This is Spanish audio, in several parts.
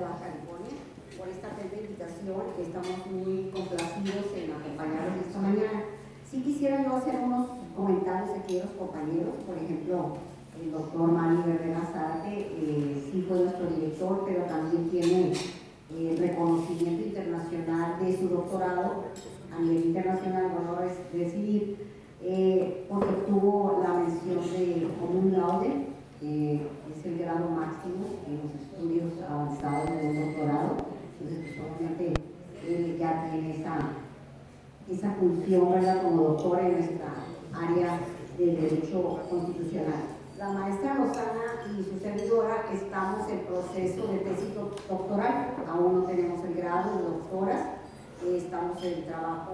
de Baja California, por esta atenta invitación. Estamos muy complacidos en acompañarlos esta mañana. Sí quisiera yo hacer unos comentarios aquí de los compañeros. Por ejemplo, el doctor Manny Herrera Zárate sí fue nuestro director, pero también tiene reconocimiento internacional de su doctorado a nivel internacional, bueno, recibir, porque obtuvo la mención de Cum Laude, es el grado máximo en los estudios avanzados de un doctorado. Entonces, pues, obviamente, él ya tiene esa función, ¿verdad?, como doctor en nuestra área del derecho constitucional. La maestra Rosana y su servidora estamos en proceso de tesis doctoral, aún no tenemos el grado de doctoras, estamos en trabajo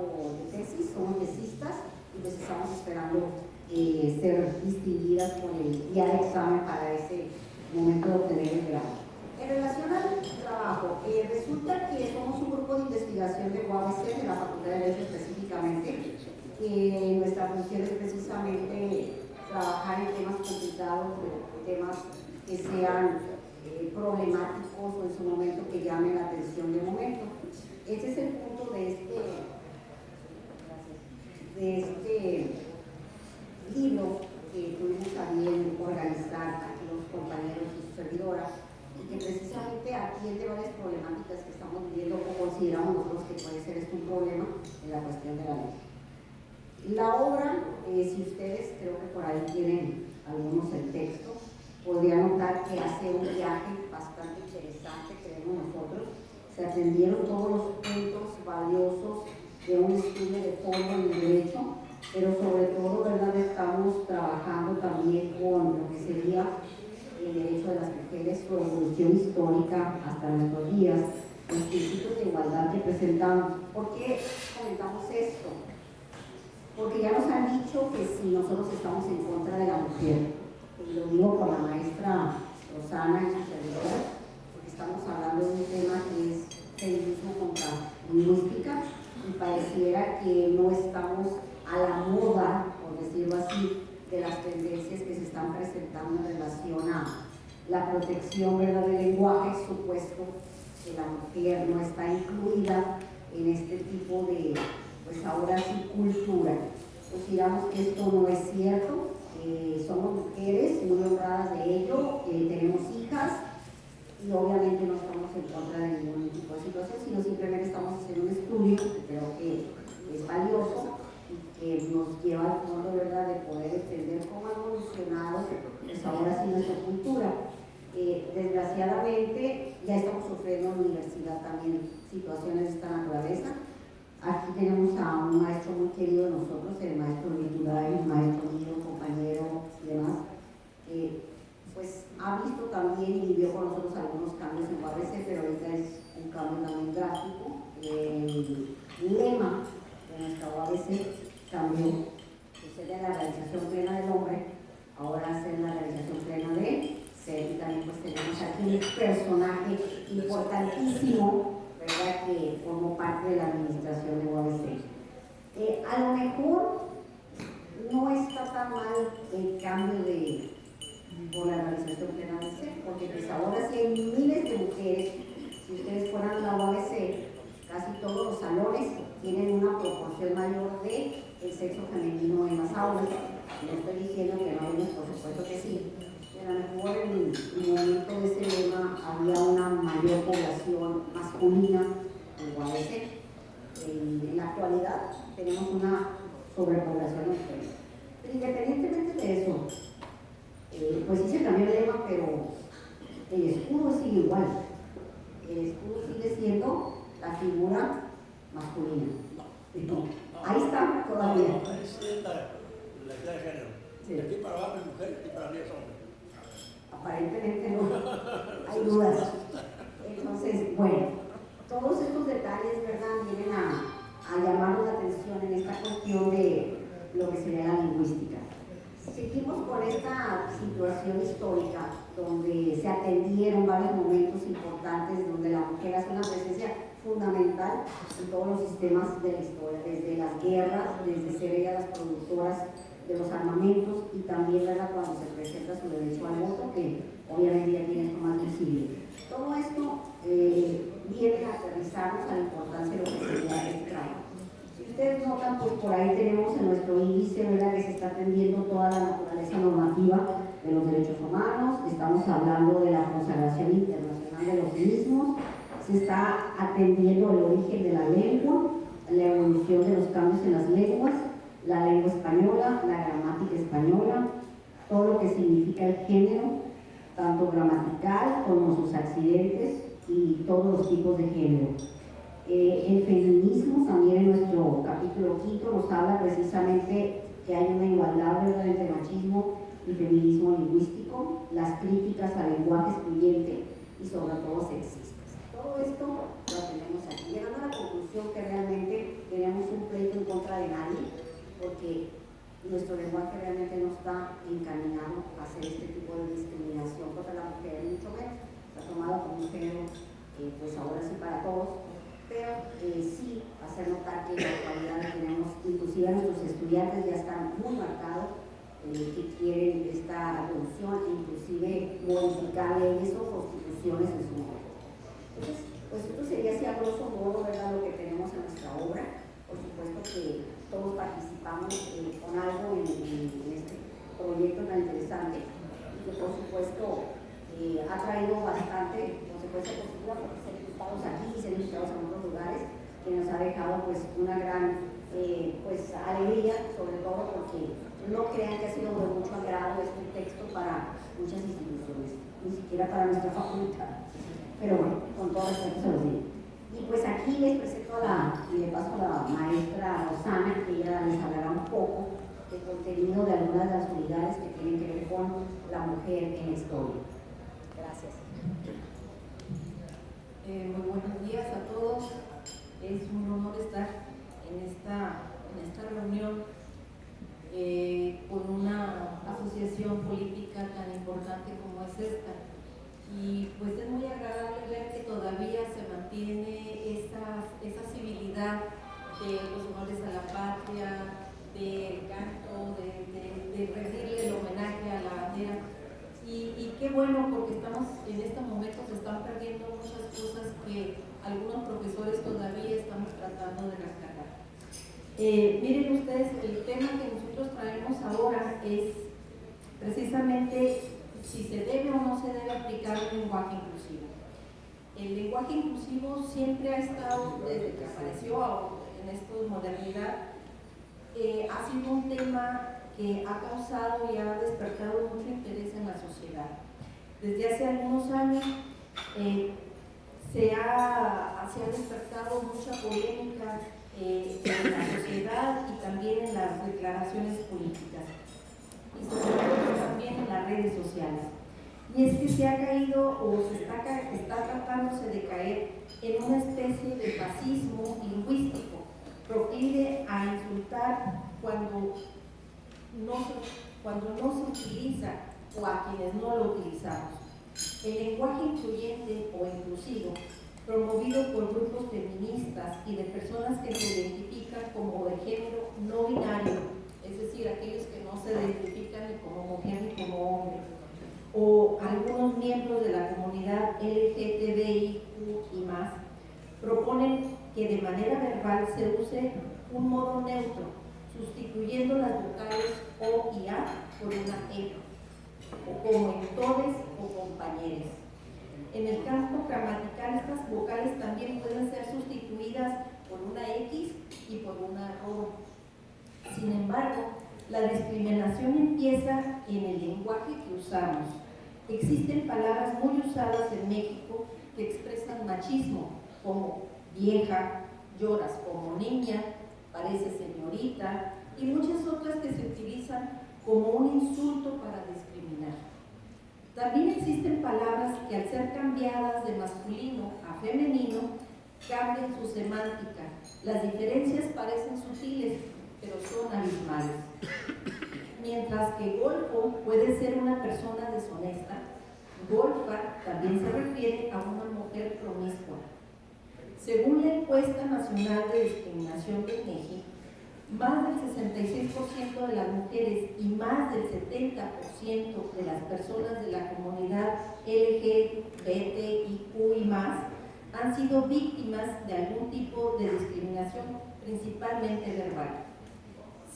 de tesis, somos tesistas y pues estamos esperando ser distinguidas con el día de examen para ese momento de obtener el grado. En relación al trabajo, resulta que somos un grupo de investigación de UABC, de la Facultad de Derecho específicamente, que nuestra función es precisamente trabajar en temas complicados, temas que sean problemáticos o en su momento que llamen la atención de momento. Ese es el punto de este libro que tuvimos a bien organizar aquí los compañeros y su servidora, y que precisamente atiende varias problemáticas que estamos viviendo o consideramos nosotros que puede ser esto un problema en la cuestión de la ley. La obra, si ustedes creo que por ahí tienen algunos el texto, podrían notar que hace un viaje bastante interesante, creemos nosotros. Se atendieron todos los puntos valiosos de un estudio de fondo en el derecho, pero sobre todo, ¿verdad?, estamos trabajando también con lo que sería el derecho de las mujeres, su evolución histórica hasta nuestros días, los principios de igualdad que presentamos. ¿Por qué comentamos esto? Porque ya nos han dicho que si nosotros estamos en contra de la mujer, y lo digo por la maestra Rosana y su servidora, porque estamos hablando de un tema que es feminismo contra lingüística, y pareciera que no estamos a la moda, por decirlo así, de las tendencias que se están presentando en relación a la protección, ¿verdad?, del lenguaje, supuesto que la mujer no está incluida en este tipo de, pues ahora sí, cultura. Consideramos que esto no es cierto, somos mujeres muy honradas de ello, tenemos hijas y obviamente no estamos en contra de ningún tipo de situación, sino simplemente estamos haciendo un estudio que creo que es valioso y que nos lleva al fondo, ¿verdad?, de poder entender cómo ha evolucionado pues ahora sí nuestra cultura. Desgraciadamente ya estamos sufriendo en la universidad también situaciones de esta naturaleza. Aquí tenemos a un maestro muy querido de nosotros, el maestro Vitulay, maestro mío, compañero y demás, pues ha visto también y vivió con nosotros algunos cambios en UABC, pero ahorita es un cambio también drástico. El lema de nuestra UABC cambió, que sería la realización plena del hombre, ahora ser la realización plena de ser, y también pues tenemos aquí un personaje importantísimo, ¿verdad?, que formó parte de la administración de UABC. A lo mejor no está tan mal el cambio de polarización plena de ser, porque pues ahora sí hay miles de mujeres. Si ustedes fueran a la UABC, casi todos los salones tienen una proporción mayor de el sexo femenino en las aulas. No estoy diciendo que no hay, por supuesto que sí, pero a lo mejor en el momento de ese lema había una mayor población masculina en UABC. En la actualidad tenemos una sobrepoblación de mujeres. Pero independientemente de eso, pues sí se cambió el lema, pero el escudo sigue igual. El escudo sigue siendo la figura masculina. Ahí está todavía. No, es la idea de género. Sí. De aquí para abajo es mujer y para arriba es hombre. Aparentemente no, hay dudas. Entonces, bueno, todos estos detalles, ¿verdad?, vienen a llamarnos la atención en esta cuestión de lo que sería la lingüística. Seguimos con esta situación histórica donde se atendieron varios momentos importantes, donde la mujer hace una presencia fundamental en todos los sistemas de la historia, desde las guerras, desde ser ellas las productoras de los armamentos, y también, ¿verdad?, cuando se presenta su derecho al voto, que obviamente ya tiene esto más visible. Todo esto por ahí tenemos en nuestro índice, ¿verdad?, que se está atendiendo toda la naturaleza normativa de los derechos humanos, estamos hablando de la consagración internacional de los mismos, se está atendiendo el origen de la lengua, la evolución de los cambios en las lenguas, la lengua española, la gramática española, todo lo que significa el género, tanto gramatical como sus accidentes y todos los tipos de género. El feminismo también en nuestro capítulo 5 nos habla precisamente que hay una igualdad, ¿verdad?, entre machismo y feminismo lingüístico, las críticas al lenguaje excluyente y sobre todo sexistas. Todo esto lo tenemos aquí, llegando a la conclusión que realmente tenemos un pleito en contra de nadie, porque nuestro lenguaje realmente no está encaminado a hacer este tipo de discriminación contra la mujer, mucho menos. Está tomado como un género, pues ahora sí para todos, pero sí hacer notar que en la actualidad tenemos, inclusive nuestros estudiantes ya están muy marcados, que quieren esta evolución, inclusive modificar leyes o constituciones en su momento. Entonces, pues esto sería así a grosso modo, ¿verdad?, lo que tenemos en nuestra obra. Por supuesto que todos participamos con algo en este proyecto tan interesante y que por supuesto ha traído bastante consecuencia positiva porque ser diputados aquí y ser diputados en otros lugares, que nos ha dejado pues una gran pues alegría, sobre todo porque no crean que ha sido de mucho agrado este texto para muchas instituciones, ni siquiera para nuestra facultad, pero bueno, con todo respeto se los digo. Y pues aquí les presento y le paso a la maestra Rosana, que ella les hablará un poco del contenido de algunas de las unidades que tienen que ver con la mujer en la historia. Gracias. Muy buenos días a todos. Es un honor estar en esta reunión con una asociación política tan importante como es esta. Y pues es muy agradable ver que todavía se mantiene esa civilidad de los honores a la patria, del canto, de rendirle el homenaje a la bandera. Y qué bueno, porque en este momento se están perdiendo muchas cosas que algunos profesores todavía estamos tratando de rescatar. Miren ustedes, el tema que nosotros traemos ahora es precisamente si se debe o no se debe aplicar un lenguaje inclusivo. El lenguaje inclusivo siempre ha estado, desde que apareció en esta modernidad, ha sido un tema que ha causado y ha despertado mucho interés en la sociedad. Desde hace algunos años se ha despertado mucha polémica en la sociedad y también en las declaraciones políticas, y sobre todo también en las redes sociales. Y es que se ha caído o está tratándose de caer en una especie de fascismo lingüístico, proclive a insultar cuando no se utiliza o a quienes no lo utilizamos. El lenguaje incluyente o inclusivo, promovido por grupos feministas y de personas que se identifican como de género no binario, es decir, aquellos que no se identifican ni como mujer ni como hombre, o algunos miembros de la comunidad LGTBIQ y más, proponen que de manera verbal se use un modo neutro, sustituyendo las vocales O y A por una E, o como en todes o compañeros. En el campo gramatical, estas vocales también pueden ser sustituidas por una X y por una O. Sin embargo, la discriminación empieza en el lenguaje que usamos. Existen palabras muy usadas en México que expresan machismo, como vieja, lloras como niña, parece señorita, y muchas otras que se utilizan como un insulto para discriminar. También existen palabras que al ser cambiadas de masculino a femenino cambian su semántica. Las diferencias parecen sutiles, pero son abismales. Mientras que golfo puede ser una persona deshonesta, golfa también se refiere a una mujer promiscua. Según la encuesta nacional de discriminación de INEGI, más del 66% de las mujeres y más del 70% de las personas de la comunidad LGBTIQ y más han sido víctimas de algún tipo de discriminación, principalmente verbal.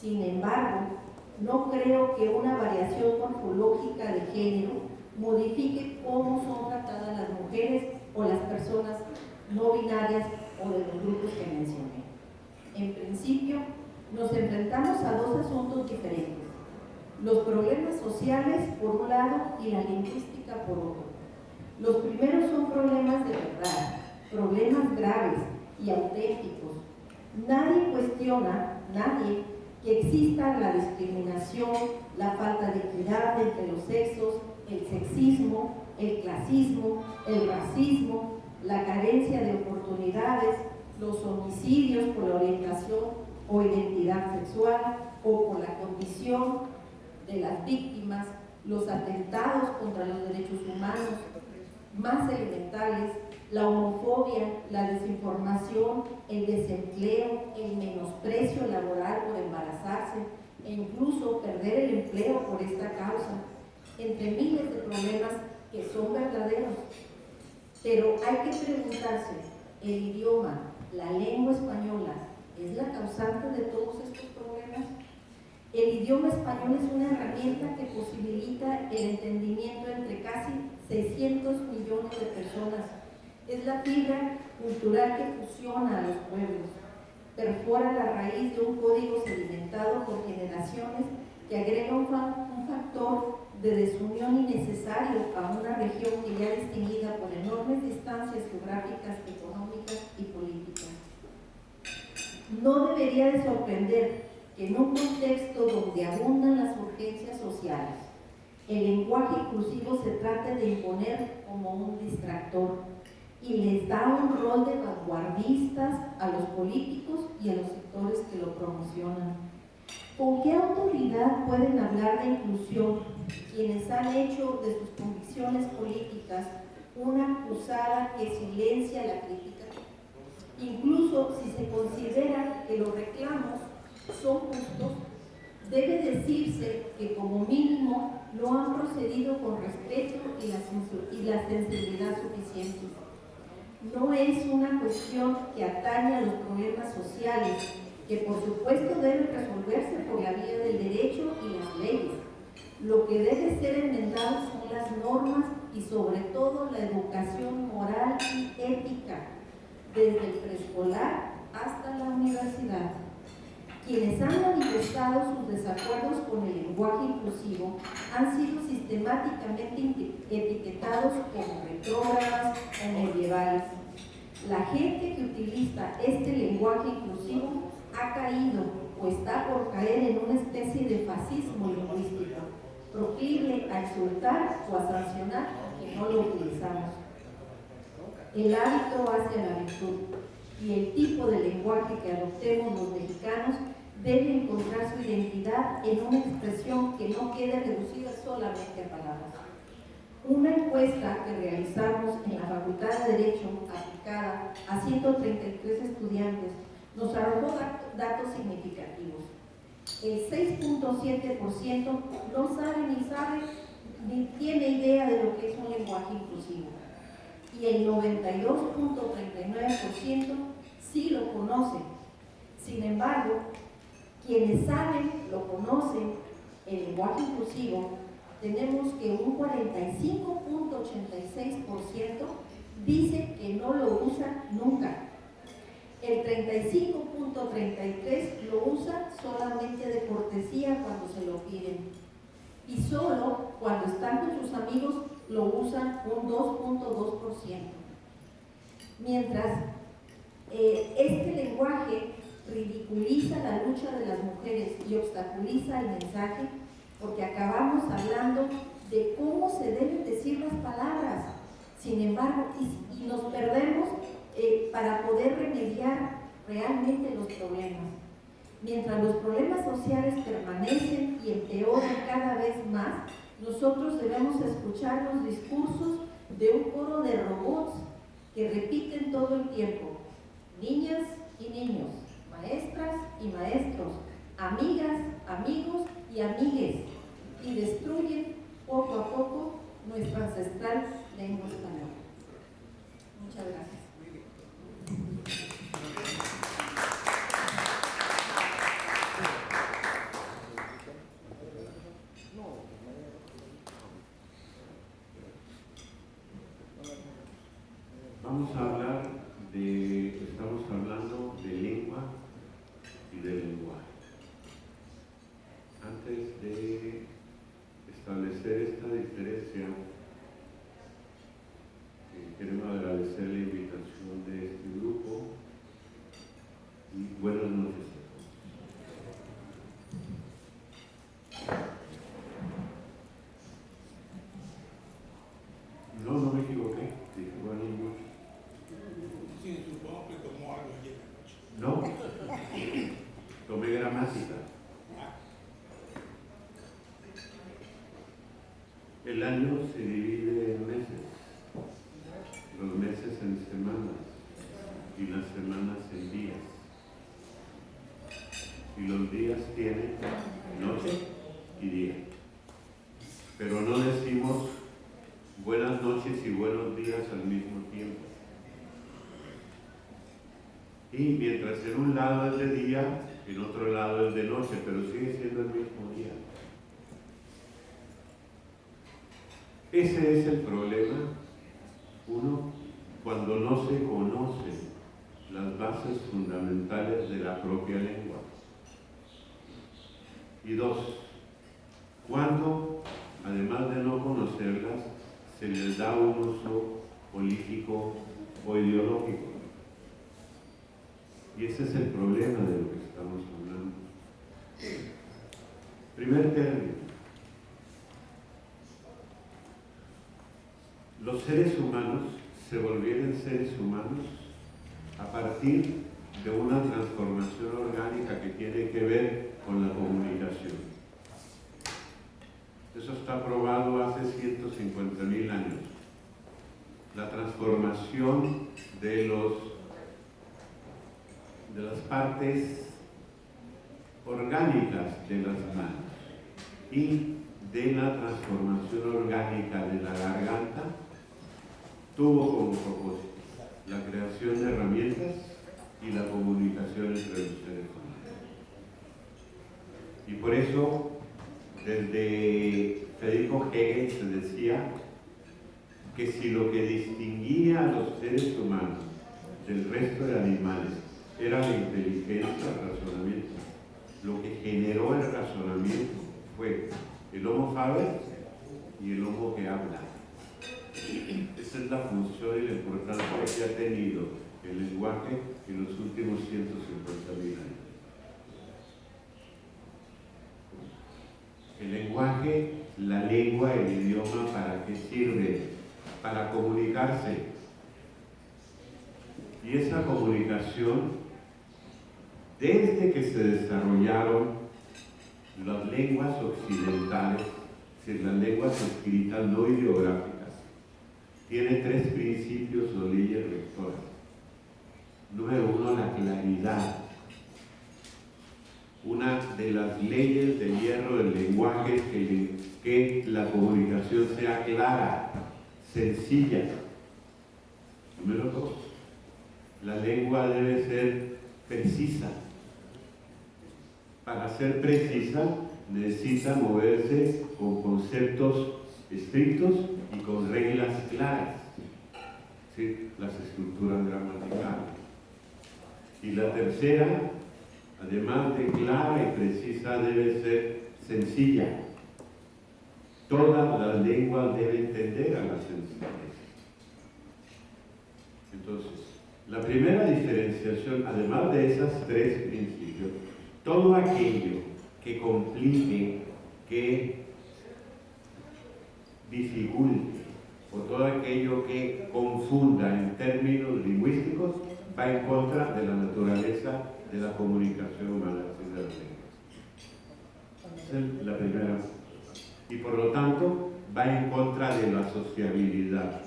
Sin embargo, no creo que una variación morfológica de género modifique cómo son tratadas las mujeres o las personas no binarias o de los grupos que mencioné. En principio, nos enfrentamos a dos asuntos diferentes: los problemas sociales por un lado y la lingüística por otro. Los primeros son problemas de verdad, problemas graves y auténticos. Nadie cuestiona, que exista la discriminación, la falta de equidad entre los sexos, el sexismo, el clasismo, el racismo, la carencia de oportunidades, los homicidios por la orientación o identidad sexual o por la condición de las víctimas, los atentados contra los derechos humanos más elementales, la homofobia, la desinformación, el desempleo, el menosprecio laboral por embarazarse e incluso perder el empleo por esta causa, entre miles de problemas que son verdaderos. Pero hay que preguntarse, ¿el idioma, la lengua española, es la causante de todos estos problemas? El idioma español es una herramienta que posibilita el entendimiento entre casi 600 millones de personas. Es la fibra cultural que fusiona a los pueblos, perfora la raíz de un código sedimentado por generaciones que agrega un factor de desunión innecesario a una región que ya es distinguida por enormes distancias geográficas, económicas y políticas. No debería de sorprender que en un contexto donde abundan las urgencias sociales, el lenguaje inclusivo se trate de imponer como un distractor y les da un rol de vanguardistas a los políticos y a los sectores que lo promocionan. ¿Con qué autoridad pueden hablar de inclusión quienes han hecho de sus convicciones políticas una acusada que silencia la crítica? Incluso si se considera que los reclamos son justos, debe decirse que como mínimo no han procedido con respeto y la sensibilidad suficiente. No es una cuestión que atañe a los problemas sociales, que por supuesto deben resolverse por la vía del derecho y las leyes. Lo que debe ser enmendado son las normas y sobre todo la educación moral y ética, desde el preescolar hasta la universidad. Quienes han manifestado sus desacuerdos con el lenguaje inclusivo han sido sistemáticamente etiquetados como retrógradas o medievales. La gente que utiliza este lenguaje inclusivo ha caído o está por caer en una especie de fascismo lingüístico, proclive a insultar o a sancionar a quien no lo utilizamos. El hábito hacia la virtud y el tipo de lenguaje que adoptemos los mexicanos debe encontrar su identidad en una expresión que no quede reducida solamente a palabras. Una encuesta que realizamos en la Facultad de Derecho aplicada a 133 estudiantes nos arrojó datos significativos. El 6.7% no sabe ni tiene idea de lo que es un lenguaje inclusivo. Y el 92.39% sí lo conoce. Sin embargo, quienes saben, lo conocen, el lenguaje inclusivo, tenemos que un 45.86% dice que no lo usa nunca. El 35.33% lo usa solamente de cortesía cuando se lo piden. Y solo cuando están con sus amigos lo usan un 2.2%. Mientras este lenguaje ridiculiza la lucha de las mujeres y obstaculiza el mensaje, porque acabamos hablando de cómo se deben decir las palabras. Sin embargo, y nos perdemos para poder remediar realmente los problemas. Mientras los problemas sociales permanecen y empeoran cada vez más, nosotros debemos escuchar los discursos de un coro de robots que repiten todo el tiempo: niñas y niños, maestras y maestros, amigas, amigos y amigues, y destruyen poco a poco nuestra ancestral lengua española. Muchas gracias. Estamos hablando de lengua y de lenguaje. Antes de establecer esta diferencia, queremos agradecer la invitación de este grupo y buenas noches a todos. No me equivoqué, dije buenas noches. Sí, supongo que tomó algo ayer anoche. No, tomé gramática. El año se divide en meses, los meses en semanas y las semanas en días. Y los días tienen noche y día. Pero no decimos buenas noches y buenos días al mismo tiempo. Y mientras en un lado es de día, en otro lado es de noche, pero sigue siendo el mismo día. Ese es el problema, uno, cuando no se conocen las bases fundamentales de la propia lengua. Y dos, cuando, además de no conocerlas, se les da un uso político o ideológico. Y ese es el problema de lo que estamos hablando. Primer término. Los seres humanos se volvieron seres humanos a partir de una transformación orgánica que tiene que ver con la comunicación. Eso está probado hace 150.000 años. La transformación de las partes orgánicas de las manos y de la transformación orgánica de la garganta tuvo como propósito la creación de herramientas y la comunicación entre los seres humanos. Y por eso, desde Federico Hegel se decía que si lo que distinguía a los seres humanos del resto de animales era la inteligencia, el razonamiento, lo que generó el razonamiento fue el Homo faber y el Homo que habla. Esa es la función y la importancia que ha tenido el lenguaje en los últimos 150.000 años. El lenguaje, la lengua, el idioma, ¿para qué sirve? Para comunicarse. Y esa comunicación, desde que se desarrollaron las lenguas occidentales, es decir, las lenguas escritas no ideográficas, tiene tres principios o leyes rectoras. Número uno, la claridad. Una de las leyes de hierro del lenguaje es que la comunicación sea clara, sencilla. Número dos, la lengua debe ser precisa. Para ser precisa necesita moverse con conceptos estrictos y con reglas claras, ¿sí? Las estructuras gramaticales. Y la tercera, además de clara y precisa, debe ser sencilla. Todas las lenguas deben tender a la sencillez. Entonces, la primera diferenciación, además de esos tres principios, todo aquello que complique, que dificulte, o todo aquello que confunda en términos lingüísticos, va en contra de la naturaleza de la comunicación humana, de las lenguas. Esa es la primera. Y por lo tanto, va en contra de la sociabilidad,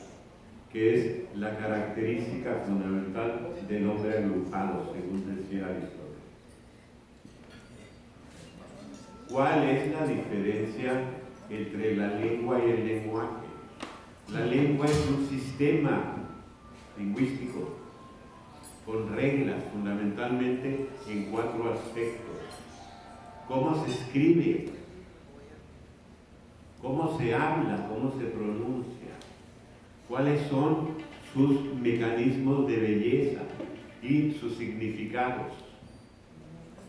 que es la característica fundamental del hombre agrupado, según decía Aristóteles. ¿Cuál es la diferencia entre la lengua y el lenguaje? La lengua es un sistema lingüístico con reglas, fundamentalmente en 4 aspectos. ¿Cómo se escribe? ¿Cómo se habla? ¿Cómo se pronuncia? ¿Cuáles son sus mecanismos de belleza y sus significados.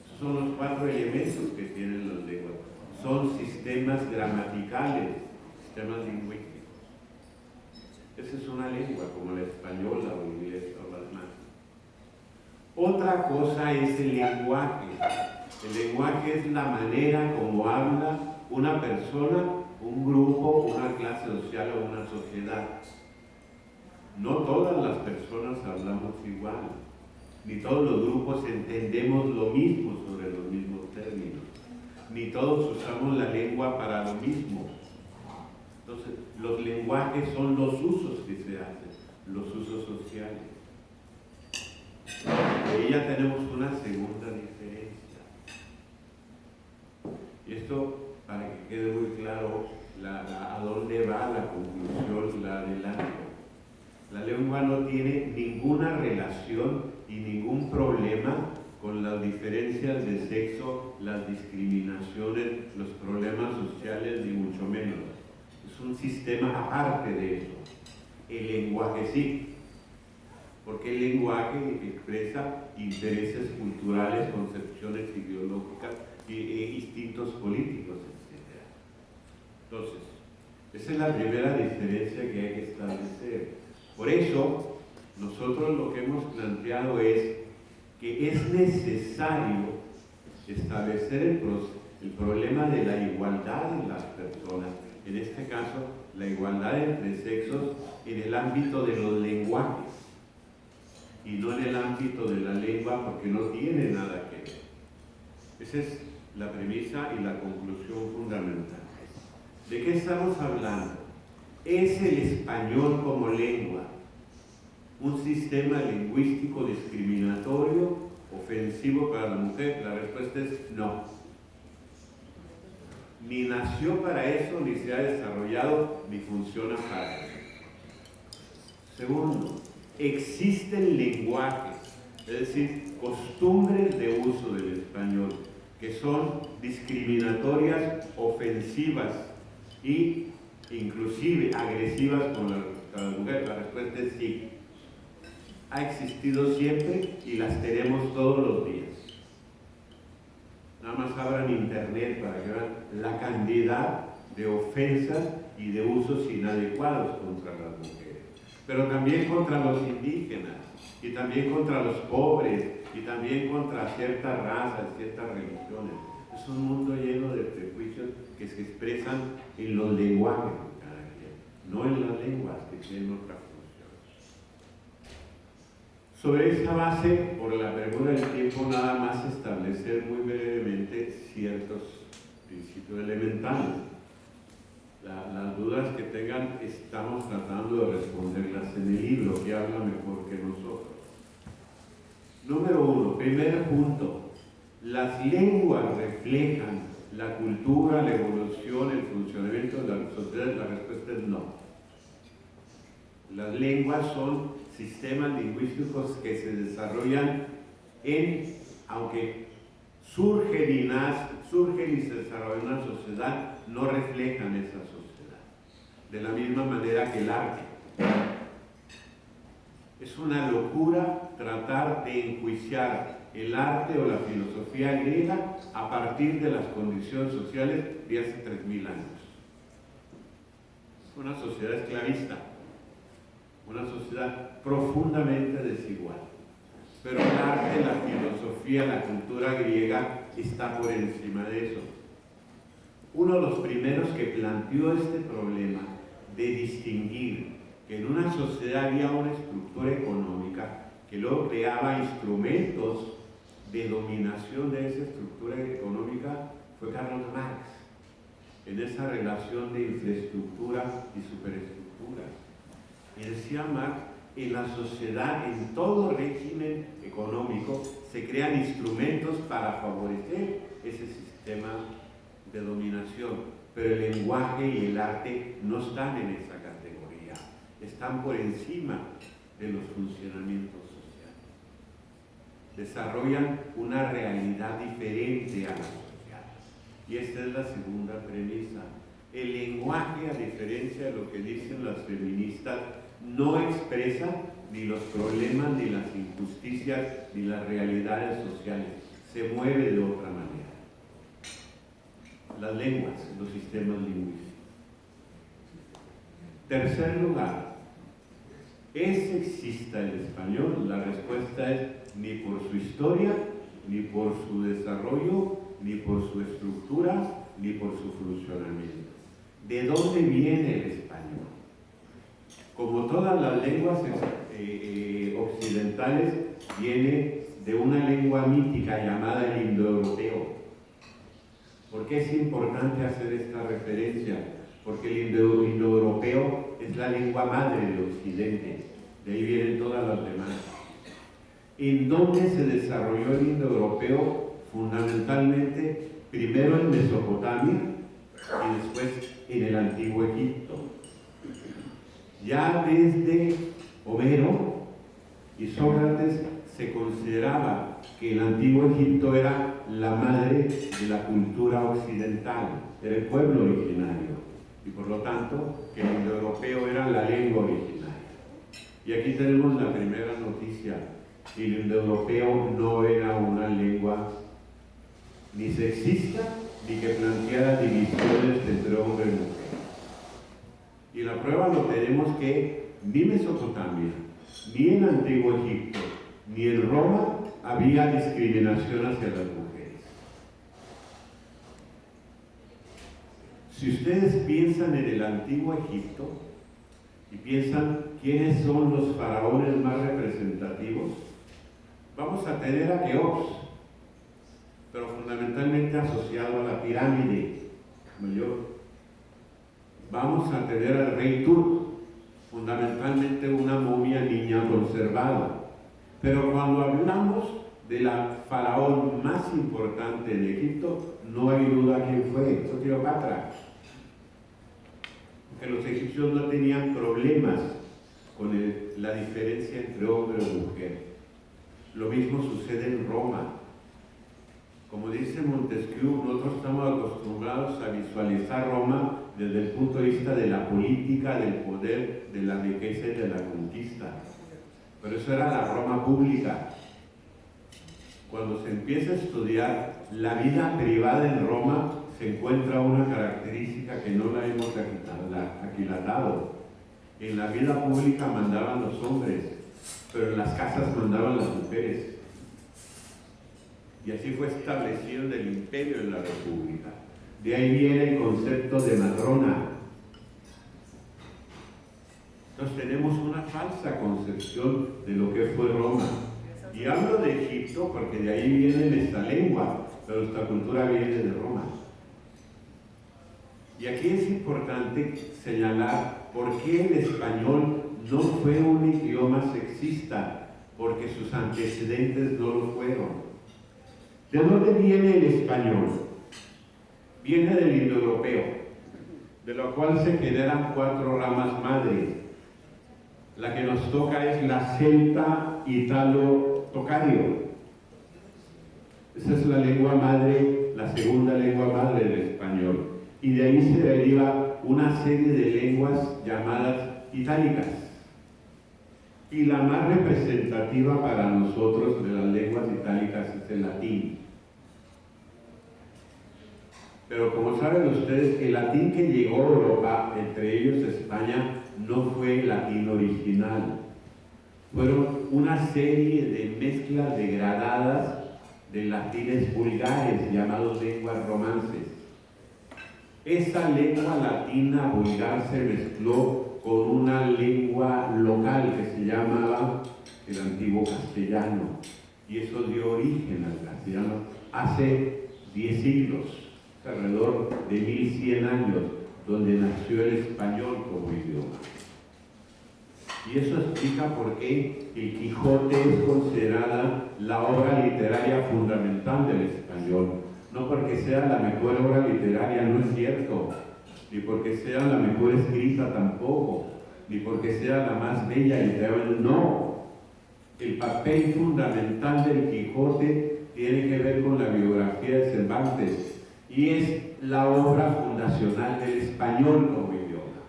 Esos son los 4 elementos que tienen las lenguas. Son sistemas gramaticales, sistemas lingüísticos. Esa es una lengua, como la española o el inglés o las demás. Otra cosa es el lenguaje. El lenguaje es la manera como habla una persona, un grupo, una clase social o una sociedad. No todas las personas hablamos igual, ni todos los grupos entendemos lo mismo sobre los mismos términos, ni todos usamos la lengua para lo mismo. Entonces, los lenguajes son los usos que se hacen, los usos sociales. Y ya tenemos una segunda diferencia. Y esto, para que quede muy claro a dónde va la conclusión, la adelanto. La lengua no tiene ninguna relación y ningún problema con las diferencias de sexo, las discriminaciones, los problemas sociales, ni mucho menos. Es un sistema aparte de eso. El lenguaje sí, porque el lenguaje expresa intereses culturales, concepciones ideológicas, instintos políticos, etc. Entonces, esa es la primera diferencia que hay que establecer. Por eso, nosotros lo que hemos planteado es que es necesario establecer el problema de la igualdad en las personas, en este caso, la igualdad entre sexos en el ámbito de los lenguajes y no en el ámbito de la lengua, porque no tiene nada que ver. Esa es la premisa y la conclusión fundamental. ¿De qué estamos hablando? ¿Es el español como lengua un sistema lingüístico discriminatorio, ofensivo para la mujer? La respuesta es no. Ni nació para eso, ni se ha desarrollado, ni funciona para eso. Segundo, existen lenguajes, es decir, costumbres de uso del español, que son discriminatorias, ofensivas e inclusive agresivas con la mujer. La respuesta es sí. Ha existido siempre y las tenemos todos los días. Nada más abran internet para que vean la cantidad de ofensas y de usos inadecuados contra las mujeres, pero también contra los indígenas, y también contra los pobres, y también contra ciertas razas, ciertas religiones. Es un mundo lleno de prejuicios que se expresan en los lenguajes de cada quien, no en las lenguas que tienen otra función. Sobre esta base, por la premura del tiempo, nada más establecer muy brevemente ciertos principios elementales. Las dudas que tengan estamos tratando de responderlas en el libro, que habla mejor que nosotros. Número 1, primer punto. Las lenguas reflejan la cultura, la evolución, el funcionamiento de la sociedad. La respuesta es no. Las lenguas son sistemas lingüísticos que se desarrollan aunque surgen y se desarrollan en una sociedad, no reflejan esa sociedad. De la misma manera que el arte. Es una locura tratar de enjuiciar el arte o la filosofía griega a partir de las condiciones sociales de hace 3000 años. Una sociedad esclavista, una sociedad profundamente desigual. Pero el arte, la filosofía, la cultura griega está por encima de eso. Uno de los primeros que planteó este problema de distinguir que en una sociedad había una estructura económica que luego creaba instrumentos de dominación de esa estructura económica fue Carlos Marx, en esa relación de infraestructura y superestructura. Y decía Marx, en la sociedad, en todo régimen económico, se crean instrumentos para favorecer ese sistema de dominación, pero el lenguaje y el arte no están en esa categoría, están por encima de los funcionamientos sociales. Desarrollan una realidad diferente a la social. Y esta es la segunda premisa. El lenguaje, a diferencia de lo que dicen las feministas, no expresa ni los problemas, ni las injusticias, ni las realidades sociales. Se mueve de otra manera. Las lenguas, los sistemas lingüísticos. Tercer lugar, ¿es sexista el español? La respuesta es ni por su historia, ni por su desarrollo, ni por su estructura, ni por su funcionamiento. ¿De dónde viene el español? Como todas las lenguas occidentales, viene de una lengua mítica llamada el indoeuropeo. ¿Por qué es importante hacer esta referencia? Porque el indoeuropeo es la lengua madre de Occidente, de ahí vienen todas las demás. ¿En dónde se desarrolló el indoeuropeo? Fundamentalmente, primero en Mesopotamia y después en el Antiguo Egipto. Ya desde Homero y Sócrates se consideraba que el Antiguo Egipto era la madre de la cultura occidental, era el pueblo originario, y por lo tanto que el indoeuropeo era la lengua originaria. Y aquí tenemos la primera noticia: el indoeuropeo no era una lengua ni sexista ni que planteara divisiones entre hombre y mujer. Y la prueba lo tenemos que ni Mesopotamia, ni en Antiguo Egipto, ni en Roma había discriminación hacia las mujeres. Si ustedes piensan en el Antiguo Egipto y piensan quiénes son los faraones más representativos, vamos a tener a Keops, pero fundamentalmente asociado a la pirámide mayor. Vamos a tener al rey Tut, fundamentalmente una momia niña conservada. Pero cuando hablamos de la faraón más importante en Egipto, no hay duda quién fue, fue Cleopatra. Porque los egipcios no tenían problemas con la diferencia entre hombre y mujer. Lo mismo sucede en Roma. Como dice Montesquieu, nosotros estamos acostumbrados a visualizar Roma desde el punto de vista de la política, del poder, de la riqueza y de la conquista. Pero eso era la Roma pública. Cuando se empieza a estudiar la vida privada en Roma, se encuentra una característica que no la hemos aquilatado. En la vida pública mandaban los hombres, pero en las casas mandaban las mujeres. Y así fue establecido en el imperio de la república. De ahí viene el concepto de matrona. Entonces tenemos una falsa concepción de lo que fue Roma. Y hablo de Egipto porque de ahí viene nuestra lengua, pero nuestra cultura viene de Roma. Y aquí es importante señalar por qué el español no fue un idioma sexista, porque sus antecedentes no lo fueron. ¿De dónde viene el español? Viene del indoeuropeo, de lo cual se generan 4 ramas madres. La que nos toca es la celta italo-tocario. Esa es la lengua madre, la segunda lengua madre del español. Y de ahí se deriva una serie de lenguas llamadas itálicas. Y la más representativa para nosotros de las lenguas itálicas es el latín. Pero como saben ustedes, el latín que llegó a Europa, entre ellos España, no fue el latín original. Fueron una serie de mezclas degradadas de latines vulgares, llamados lenguas romances. Esa lengua latina vulgar se mezcló con una lengua local que se llamaba el antiguo castellano, y eso dio origen al castellano hace 10 siglos, alrededor de 1100 años, donde nació el español como idioma. Y eso explica por qué el Quijote es considerada la obra literaria fundamental del español. No porque sea la mejor obra literaria, no es cierto, ni porque sea la mejor escrita tampoco, ni porque sea la más bella literaria, no. El papel fundamental del Quijote tiene que ver con la biografía de Cervantes y es la obra fundacional del español como idioma.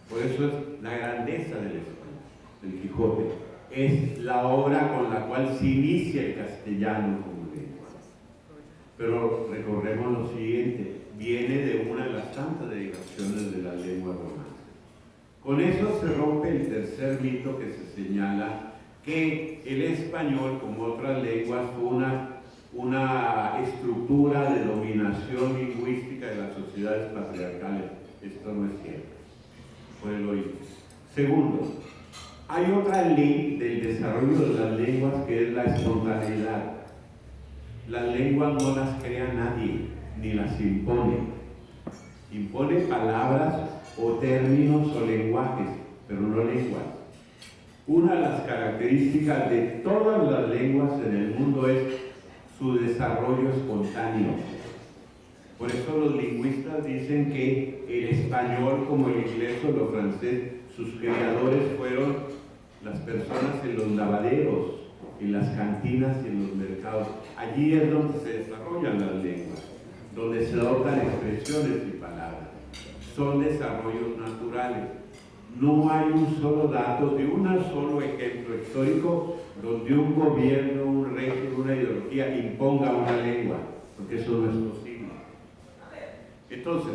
Por eso es la grandeza del español, del Quijote. Es la obra con la cual se inicia el castellano como lengua. Pero recordemos lo siguiente, viene de una de las tantas derivaciones de la lengua romana. Con eso se rompe el tercer mito que se señala que el español, como otras lenguas, fue una estructura de dominación lingüística de las sociedades patriarcales. Esto no es cierto, por el oído. Segundo, hay otra ley del desarrollo de las lenguas que es la espontaneidad. Las lenguas no las crea nadie, ni las impone. Impone palabras o términos o lenguajes, pero no lenguas. Una de las características de todas las lenguas en el mundo es su desarrollo espontáneo. Por eso los lingüistas dicen que el español, como el inglés o el francés, sus creadores fueron las personas en los lavaderos, en las cantinas y en los mercados. Allí es donde se desarrollan las lenguas, donde se adoptan expresiones y palabras. Son desarrollos naturales. No hay un solo dato de un solo ejemplo histórico donde un gobierno, un régimen, una ideología imponga una lengua, porque eso no es posible. Entonces,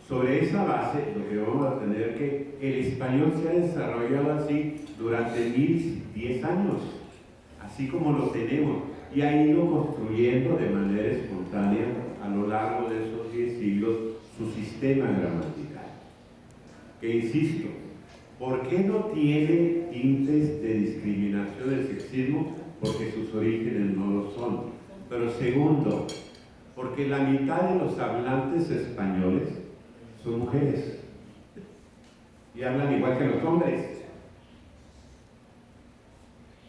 sobre esa base, lo que vamos a tener es que el español se ha desarrollado así durante 1010 años, así como lo tenemos, y ha ido construyendo de manera espontánea a lo largo de esos 10 siglos su sistema gramatical. Que insisto, ¿por qué no tiene tintes de discriminación, de sexismo? Porque sus orígenes no lo son. Pero segundo, porque la mitad de los hablantes españoles son mujeres y hablan igual que los hombres.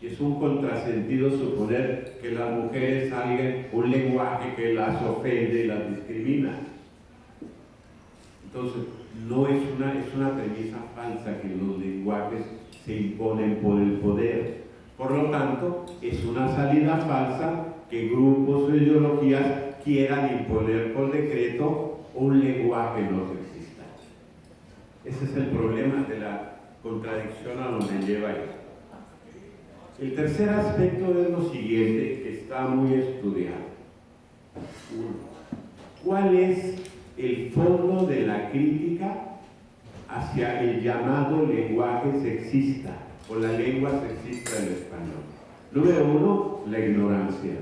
Y es un contrasentido suponer que las mujeres hablen un lenguaje que las ofende y las discrimina. Entonces, no es una premisa falsa que los lenguajes se imponen por el poder. Por lo tanto, es una salida falsa que grupos o ideologías quieran imponer por decreto un lenguaje no sexista. Ese es el problema de la contradicción a donde lleva esto. El tercer aspecto es lo siguiente, que está muy estudiado. ¿Cuál es el fondo de la crítica hacia el llamado lenguaje sexista o la lengua sexista del español? Número uno, la ignorancia.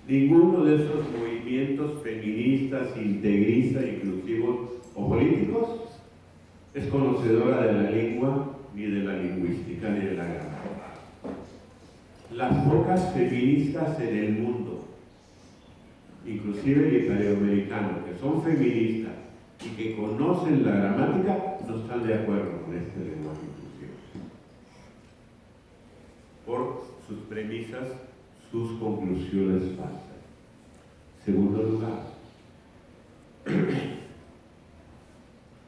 Ninguno de esos movimientos feministas, integristas, inclusivos o políticos es conocedora de la lengua, ni de la lingüística, ni de la gramática. Las pocas feministas en el mundo, inclusive el italoamericano, que son feministas y que conocen la gramática, no están de acuerdo con este lenguaje inclusivo. Por sus premisas, sus conclusiones falsas. Segundo lugar,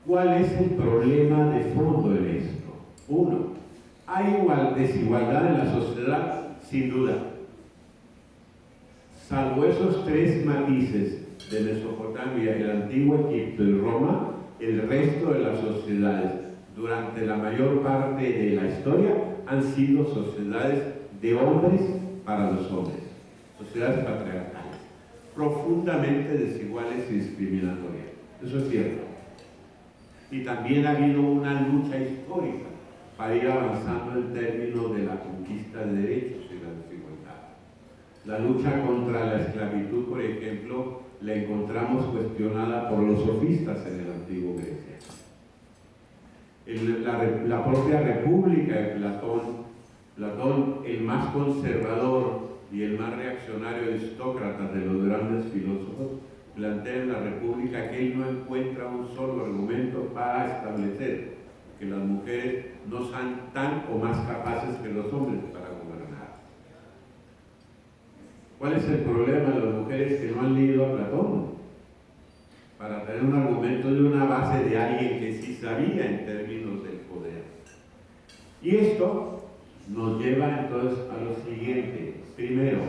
¿cuál es el problema de fondo en esto? Uno, hay desigualdad en la sociedad, sin duda. Salvo esos tres matices de Mesopotamia, el antiguo Egipto y Roma, el resto de las sociedades durante la mayor parte de la historia han sido sociedades de hombres para los hombres, sociedades patriarcales, profundamente desiguales y discriminatorias. Eso es cierto. Y también ha habido una lucha histórica para ir avanzando en términos de la conquista de derechos y la desigualdad. La lucha contra la esclavitud, por ejemplo, la encontramos cuestionada por los sofistas en el antiguo Grecia. La propia República de Platón, el más conservador y el más reaccionario aristócrata de los grandes filósofos, plantea en la República que él no encuentra un solo argumento para establecer que las mujeres no son tan o más capaces que los hombres para gobernar. ¿Cuál es el problema de las mujeres que no han leído a Platón? Para tener un argumento de una base de alguien que sí sabía en términos del poder. Y esto nos lleva entonces a lo siguiente. Primero,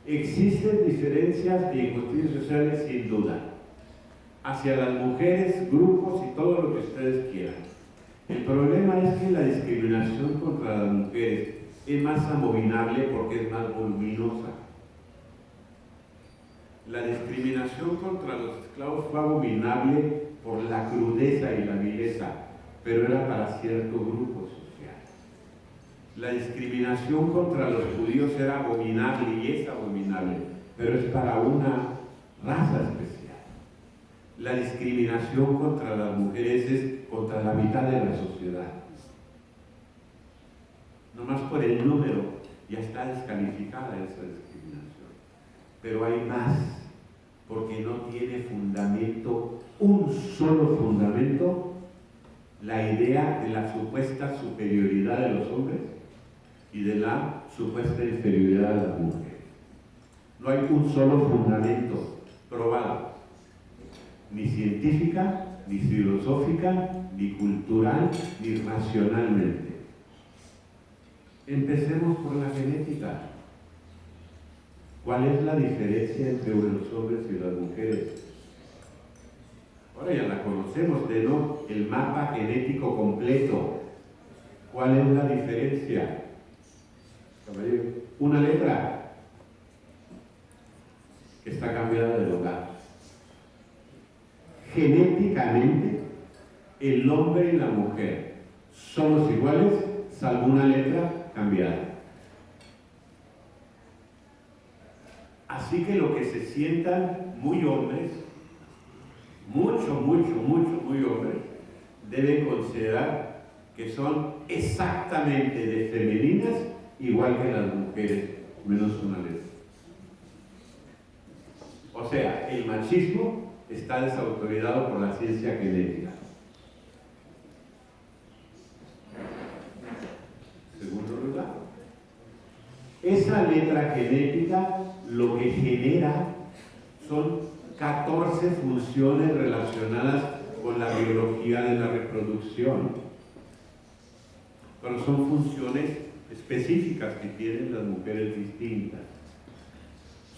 existen diferencias e injusticias sociales sin duda. hacia las mujeres, grupos y todo lo que ustedes quieran. El problema es que la discriminación contra las mujeres es más abominable porque es más voluminosa. La discriminación contra los esclavos fue abominable por la crudeza y la vileza, pero era para cierto grupo social. La discriminación contra los judíos era abominable y es abominable, pero es para una raza especial. La discriminación contra las mujeres es contra la mitad de la sociedad. Nomás por el número ya está descalificada esa discriminación. Pero hay más, porque no tiene fundamento, un solo fundamento, la idea de la supuesta superioridad de los hombres y de la supuesta inferioridad de las mujeres. No hay un solo fundamento probado, ni científica, ni filosófica, ni cultural, ni racionalmente. Empecemos por la genética. ¿Cuál es la diferencia entre los hombres y las mujeres? Ahora ya la conocemos, tenemos el mapa genético completo. ¿Cuál es la diferencia? Caballero, una letra que está cambiada de lugar. Genéticamente, el hombre y la mujer somos iguales, salvo una letra cambiada. Así que lo que se sientan muy hombres, muy hombres, deben considerar que son exactamente de femeninas, igual que las mujeres, menos una letra. O sea, el machismo está desautorizado por la ciencia genética. Segundo lugar, esa letra genética lo que genera son 14 funciones relacionadas con la biología de la reproducción. Pero son funciones específicas que tienen las mujeres distintas.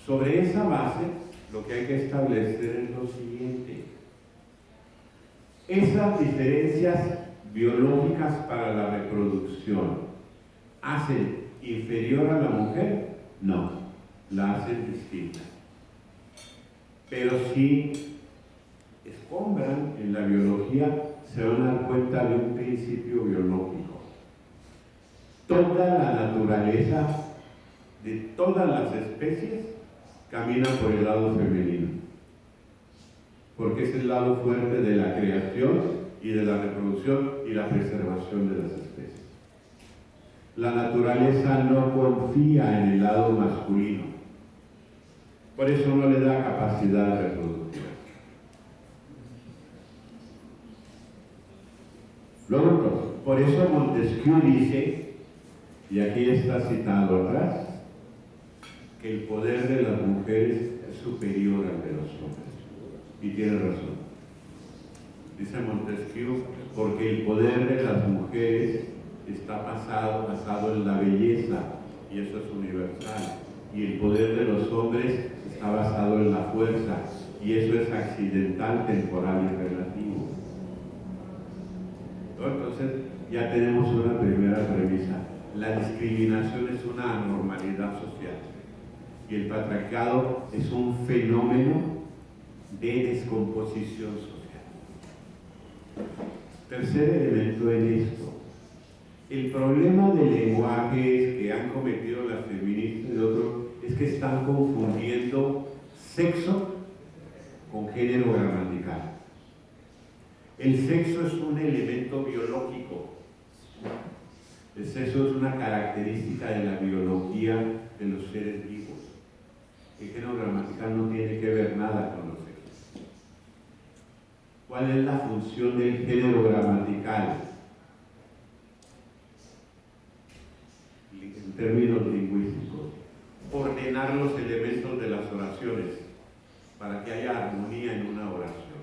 Sobre esa base, lo que hay que establecer es lo siguiente. Esas diferencias biológicas para la reproducción hacen inferior a la mujer, no, la hacen distinta. Pero si escombran en la biología, se van a dar cuenta de un principio biológico. Toda la naturaleza de todas las especies camina por el lado femenino, porque es el lado fuerte de la creación y de la reproducción y la preservación de las especies. La naturaleza no confía en el lado masculino, por eso no le da capacidad reproductiva. Luego, por eso Montesquieu dice, y aquí está citado atrás, que el poder de las mujeres es superior al de los hombres. Y tiene razón. Dice Montesquieu, porque el poder de las mujeres está basado en la belleza, y eso es universal. Y el poder de los hombres está basado en la fuerza, y eso es accidental, temporal y relativo. Entonces, ya tenemos una primera premisa. La discriminación es una anormalidad social. Y el patriarcado es un fenómeno de descomposición social. Tercer elemento en esto. El problema de lenguajes que han cometido las feministas y otros es que están confundiendo sexo con género gramatical. El sexo es un elemento biológico. El sexo es una característica de la biología de los seres vivos. El género gramatical no tiene que ver nada con los sexos. ¿Cuál es la función del género gramatical? En términos lingüísticos, ordenar los elementos de las oraciones para que haya armonía en una oración.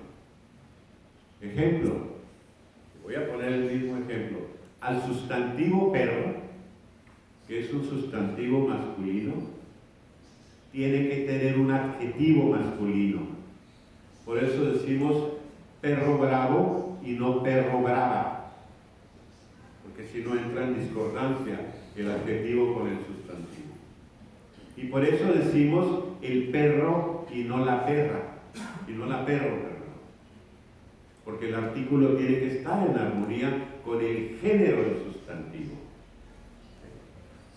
Ejemplo, voy a poner el mismo ejemplo. Al sustantivo perro, que es un sustantivo masculino, tiene que tener un adjetivo masculino. Por eso decimos perro bravo y no perro brava, porque si no entra en discordancia el adjetivo con el sustantivo. Y por eso decimos el perro y no la perra, y no la perro, perdón, porque el artículo tiene que estar en armonía con el género del sustantivo.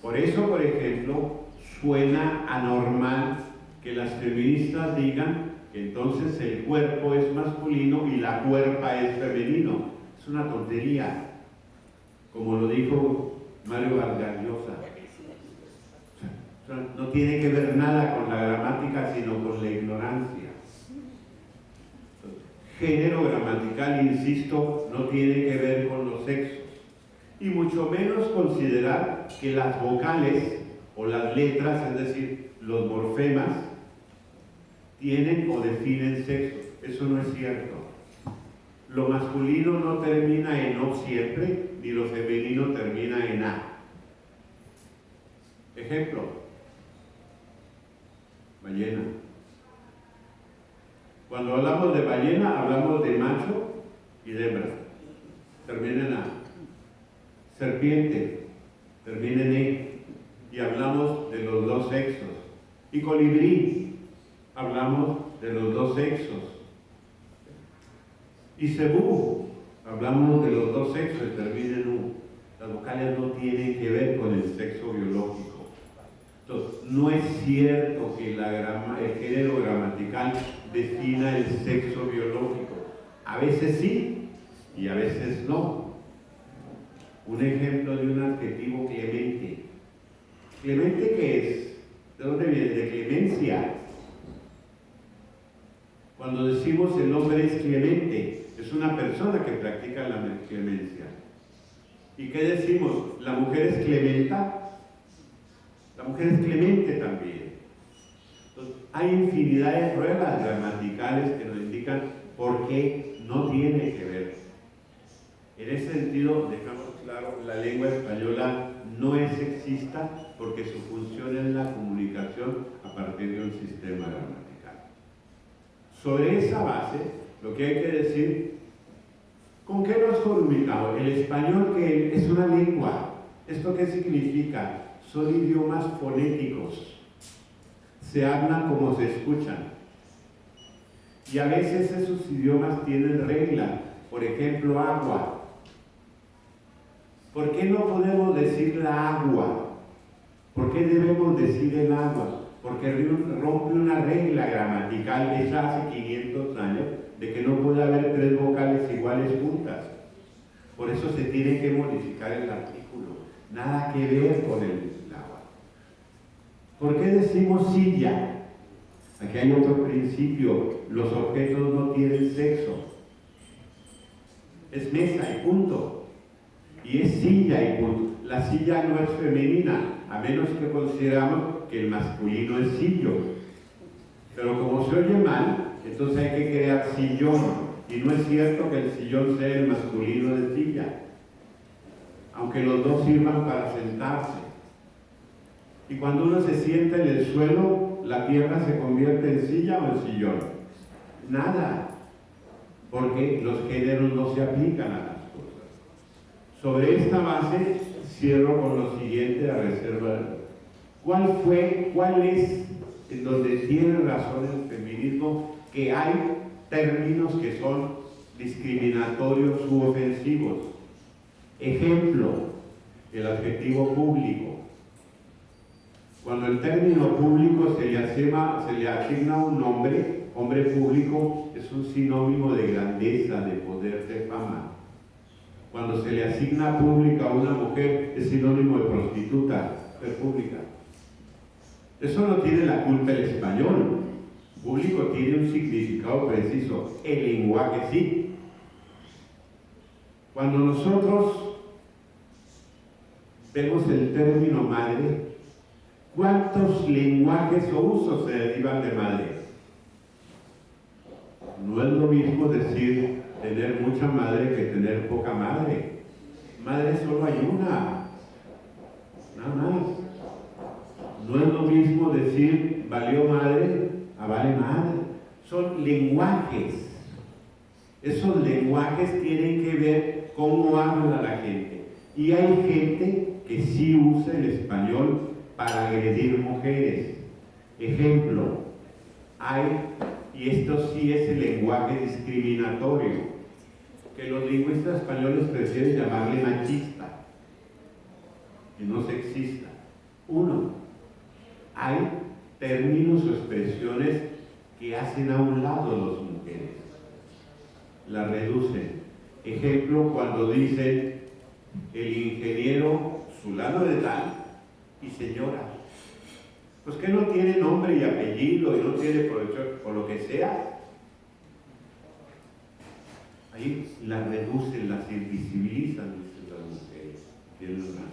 Por eso, por ejemplo, suena anormal que las feministas digan que entonces el cuerpo es masculino y la cuerpa es femenino. Es una tontería, como lo dijo Mario Vargas Llosa. O sea, no tiene que ver nada con la gramática, sino con la ignorancia. Género gramatical, insisto, no tiene que ver con los sexos. Y mucho menos considerar que las vocales o las letras, es decir, los morfemas, tienen o definen sexo. Eso no es cierto. Lo masculino no termina en O siempre, ni lo femenino termina en A. Ejemplo, ballena. Cuando hablamos de ballena, hablamos de macho y de hembra. Termina en A. Serpiente, termina en E. Y hablamos de los dos sexos. Y colibrí, hablamos de los dos sexos. Y cebú, hablamos de los dos sexos y termina en U. Las vocales no tienen que ver con el sexo biológico. Entonces, no es cierto que el género gramatical defina el sexo biológico. A veces sí y a veces no. Un ejemplo de un adjetivo clemente. ¿Clemente qué es? ¿De dónde viene? De clemencia. Cuando decimos el hombre es clemente, es una persona que practica la clemencia. ¿Y qué decimos? ¿La mujer es clementa? La mujer es clemente también. Entonces, hay infinidad de pruebas gramaticales que nos indican por qué no tiene que ver. En ese sentido, dejamos claro, la lengua española no es sexista porque su función es la comunicación a partir de un sistema gramatical. Sobre esa base, lo que hay que decir, ¿con qué nos comunicamos? El español, que es una lengua. ¿Esto qué significa? Son idiomas fonéticos. Se hablan como se escuchan. Y a veces esos idiomas tienen reglas. Por ejemplo, agua. ¿Por qué no podemos decir la agua? ¿Por qué debemos decir el agua? Porque rompe una regla gramatical hecha hace 500 años de que no puede haber tres vocales iguales juntas. Por eso se tiene que modificar el artículo. Nada que ver con el agua. ¿Por qué decimos silla? Aquí hay otro principio. Los objetos no tienen sexo. Es mesa y punto. Y es silla y punto. La silla no es femenina, a menos que consideramos que el masculino es sillo. Pero como se oye mal, entonces hay que crear sillón. Y no es cierto que el sillón sea el masculino de silla, aunque los dos sirvan para sentarse. Y cuando uno se sienta en el suelo, ¿la tierra se convierte en silla o en sillón? Nada, porque los géneros no se aplican a las cosas. Sobre esta base, cierro con lo siguiente a reserva. ¿Cuál es en donde tiene razón el feminismo que hay términos que son discriminatorios u ofensivos? Ejemplo, el adjetivo público. Cuando el término público se le asigna un nombre, hombre público es un sinónimo de grandeza, de poder, de fama. Cuando se le asigna pública a una mujer es sinónimo de prostituta, de pública. Eso no tiene la culpa el español. Público tiene un significado preciso, el lenguaje sí. Cuando nosotros vemos el término madre, ¿cuántos lenguajes o usos se derivan de madre? No es lo mismo decir tener mucha madre que tener poca madre. Madre solo hay una, nada más. No es lo mismo decir valió madre a vale madre. son lenguajes. Esos lenguajes tienen que ver cómo habla la gente. Y hay gente que sí usa el español para agredir mujeres. Ejemplo, y esto sí es el lenguaje discriminatorio, que los lingüistas españoles prefieren llamarle machista, y no sexista. Uno, hay términos o expresiones que hacen a un lado a las mujeres, las reducen. Ejemplo, cuando dicen el ingeniero fulano de tal y señora, pues que no tiene nombre y apellido y no tiene profesión o lo que sea, ahí las reducen, las invisibilizan, dicen las mujeres. Tienen razón.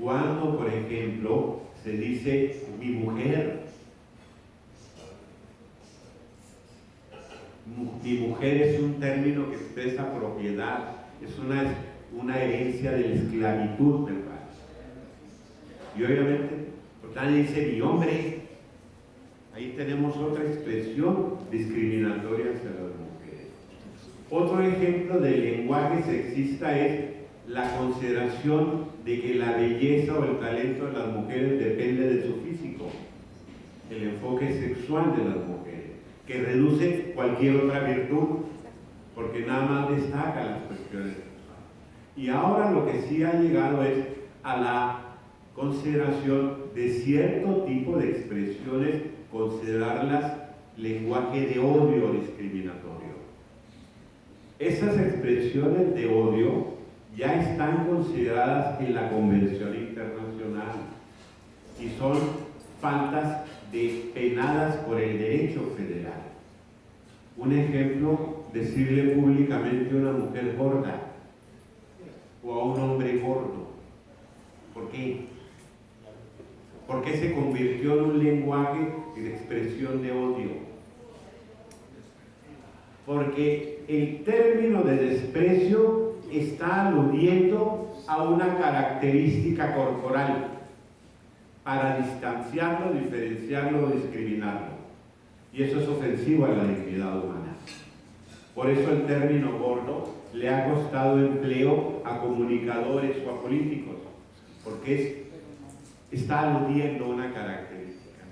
Cuando, por ejemplo, se dice mi mujer, mi mujer es un término que expresa propiedad, es una herencia de la esclavitud del padre. Y obviamente, por tanto, dice mi hombre, ahí tenemos otra expresión discriminatoria hacia las mujeres. Otro ejemplo del lenguaje sexista es la consideración de que la belleza o el talento de las mujeres depende de su físico, el enfoque sexual de las mujeres, que reduce cualquier otra virtud, porque nada más destaca las cuestiones sexuales. Y ahora lo que sí ha llegado es a la consideración de cierto tipo de expresiones, considerarlas lenguaje de odio discriminatorio. Esas expresiones de odio ya están consideradas en la Convención Internacional y son faltas penadas por el derecho federal. Un ejemplo, decirle públicamente a una mujer gorda o a un hombre gordo. ¿Por qué? ¿Por qué se convirtió en un lenguaje de expresión de odio? Porque el término de desprecio está aludiendo a una característica corporal para distanciarlo, diferenciarlo o discriminarlo. Y eso es ofensivo a la dignidad humana. Por eso el término gordo le ha costado empleo a comunicadores o a políticos, porque está aludiendo a una característica.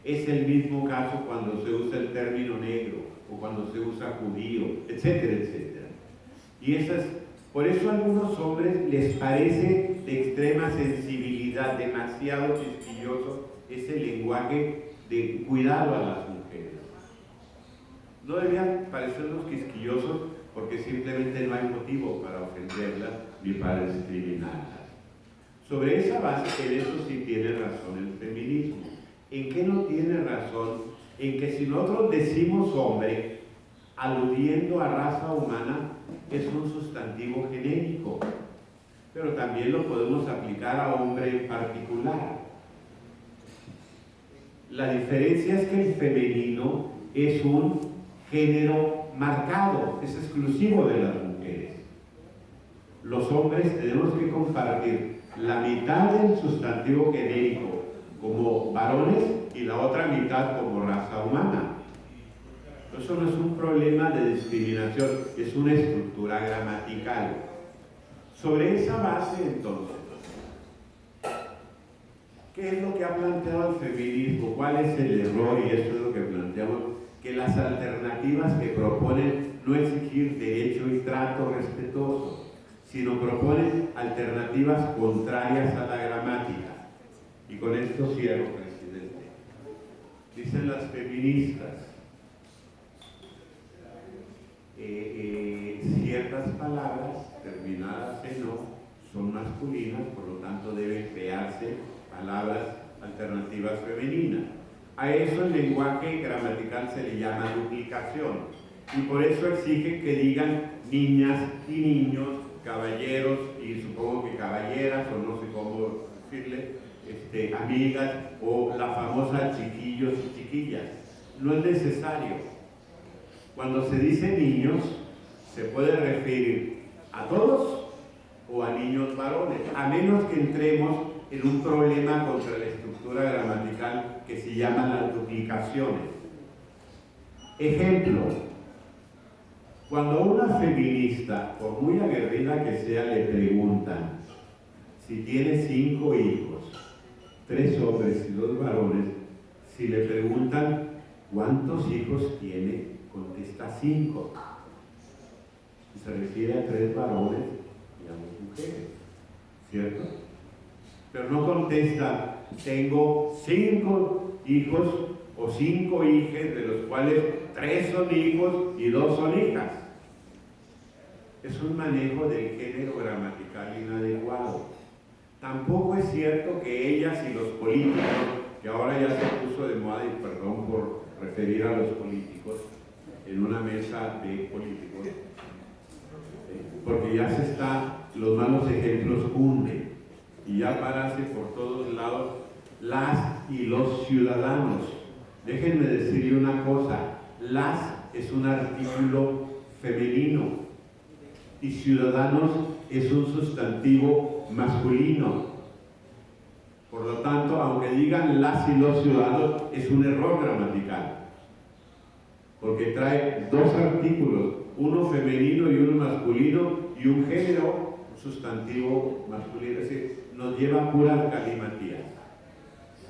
Es el mismo caso cuando se usa el término negro o cuando se usa judío, etcétera, etcétera. Y por eso a algunos hombres les parece de extrema sensibilidad, demasiado quisquilloso ese lenguaje de cuidado a las mujeres. No deberían parecernos quisquillosos porque simplemente no hay motivo para ofenderlas ni para discriminarlas. Sobre esa base, en eso sí tiene razón el feminismo. ¿En qué no tiene razón? En que si nosotros decimos hombre, aludiendo a raza humana, es un sustantivo genérico, pero también lo podemos aplicar a hombre en particular. La diferencia es que el femenino es un género marcado, es exclusivo de las mujeres. Los hombres tenemos que compartir la mitad del sustantivo genérico como varones y la otra mitad como raza humana. Eso no es un problema de discriminación, es una estructura gramatical. Sobre esa base, entonces, ¿qué es lo que ha planteado el feminismo? ¿Cuál es el error? Y esto es lo que planteamos, que las alternativas que proponen no exigir derecho y trato respetuoso, sino proponen alternativas contrarias a la gramática. Y con esto cierro, presidente. Dicen las feministas, ciertas palabras terminadas en o son masculinas, por lo tanto deben crearse palabras alternativas femeninas. A eso el lenguaje gramatical se le llama duplicación, y por eso exigen que digan niñas y niños, caballeros y supongo que caballeras, o no sé cómo decirle, amigas, o la famosa chiquillos y chiquillas. No es necesario. Cuando se dice niños, se puede referir a todos o a niños varones, a menos que entremos en un problema contra la estructura gramatical que se llama las duplicaciones. Ejemplo, cuando a una feminista, por muy aguerrida que sea, le preguntan si tiene 5 hijos, 3 hombres y 2 varones, si le preguntan cuántos hijos tiene, contesta 5. Se refiere a 3 varones y a 2 mujeres, ¿cierto? Pero no contesta, tengo 5 hijos o 5 hijas, de los cuales 3 son hijos y 2 son hijas. Es un manejo del género gramatical inadecuado. Tampoco es cierto que ellas y los políticos, que ahora ya se puso de moda, y perdón por referir a los políticos, en una mesa de políticos, porque ya se está, los malos ejemplos hunden, y ya parece por todos lados las y los ciudadanos. Déjenme decirle una cosa, las es un artículo femenino y ciudadanos es un sustantivo masculino. Por lo tanto, aunque digan las y los ciudadanos, es un error gramatical, porque trae 2 artículos, uno femenino y uno masculino, y un género, un sustantivo masculino. Es decir, nos lleva a puras galimatías.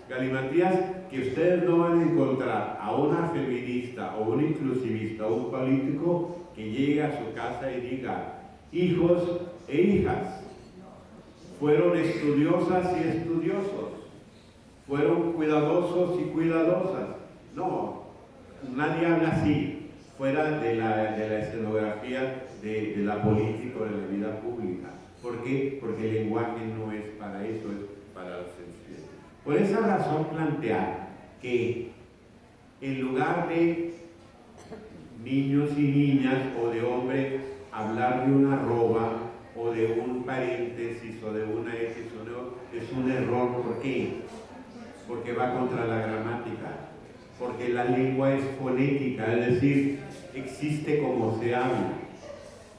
Galimatías que ustedes no van a encontrar a una feminista o un inclusivista o un político que llegue a su casa y diga: hijos e hijas, fueron estudiosas y estudiosos, fueron cuidadosos y cuidadosas. No, nadie habla así, fuera de la escenografía de la política o de la vida pública. ¿Por qué? Porque el lenguaje no es para eso, es para la sencillez. Por esa razón plantear que en lugar de niños y niñas o de hombres, hablar de una arroba o de un paréntesis o de una X o de O, es un error. ¿Por qué? Porque va contra la gramática, porque la lengua es fonética, es decir, existe como se habla.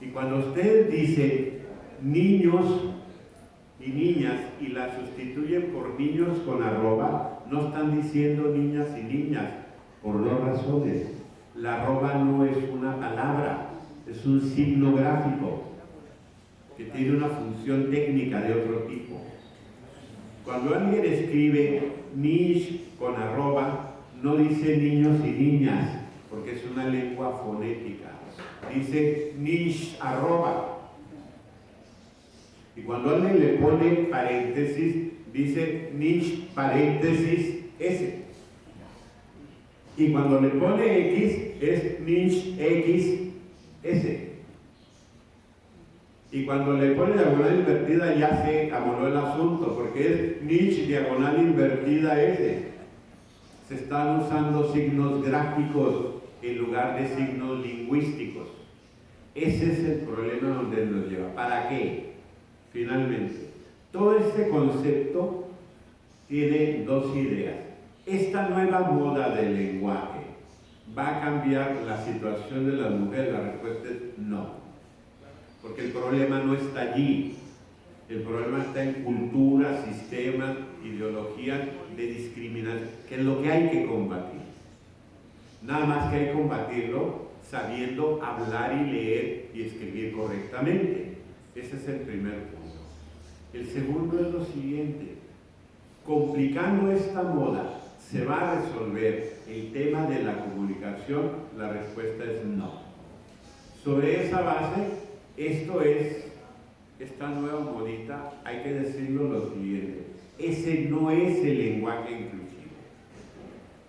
Y cuando ustedes dicen niños y niñas y la sustituyen por niños con arroba, no están diciendo niñas y niñas, por 2 razones. La arroba no es una palabra, es un signo gráfico que tiene una función técnica de otro tipo. Cuando alguien escribe nish con arroba, no dice niños y niñas, porque es una lengua fonética. Dice nish arroba. Y cuando alguien le pone paréntesis, dice nish paréntesis s. Y cuando le pone x, es nish x s. Y cuando le pone diagonal invertida, ya se amoló el asunto, porque es nish diagonal invertida s. Se están usando signos gráficos en lugar de signos lingüísticos. Ese es el problema donde nos lleva. ¿Para qué? Finalmente, todo este concepto tiene 2 ideas. Esta nueva moda del lenguaje va a cambiar la situación de las mujeres. La respuesta es no, porque el problema no está allí. El problema está en cultura, sistemas, ideologías de discriminación, que es lo que hay que combatir. Nada más que hay que combatirlo sabiendo hablar y leer y escribir correctamente. Ese es el primer punto. El segundo es lo siguiente: complicando esta moda, ¿se va a resolver el tema de la comunicación? La respuesta es no. Sobre esa base, esta nueva modita, hay que decirlo lo siguiente: ese no es el lenguaje inclusivo.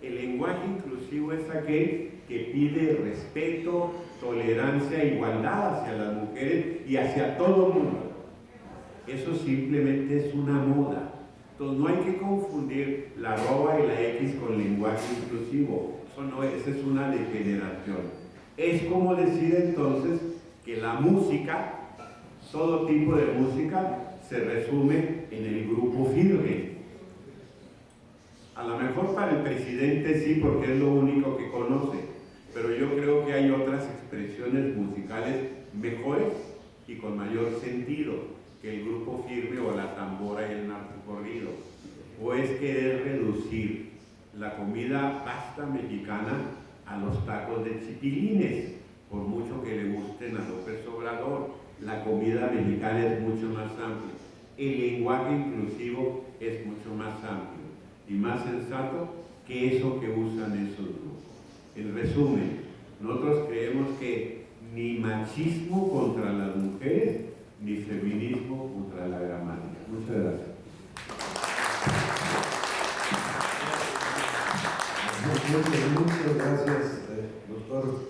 El lenguaje inclusivo es aquel que pide respeto, tolerancia e igualdad hacia las mujeres y hacia todo el mundo. Eso simplemente es una moda. Entonces no hay que confundir la arroba y la X con lenguaje inclusivo. Eso no, esa es una degeneración. Es como decir entonces que la música, todo tipo de música, se resume en el grupo firme. A lo mejor para el presidente sí, porque es lo único que conoce, pero yo creo que hay otras expresiones musicales mejores y con mayor sentido que el grupo firme o la tambora y el narcocorrido. O es querer reducir la comida pasta mexicana a los tacos de chipilines, por mucho que le gusten a López Obrador. La comida mexicana es mucho más amplia. El lenguaje inclusivo es mucho más amplio y más sensato que eso que usan esos grupos. En resumen, nosotros creemos que ni machismo contra las mujeres, ni feminismo contra la gramática. Muchas gracias. Muchas gracias.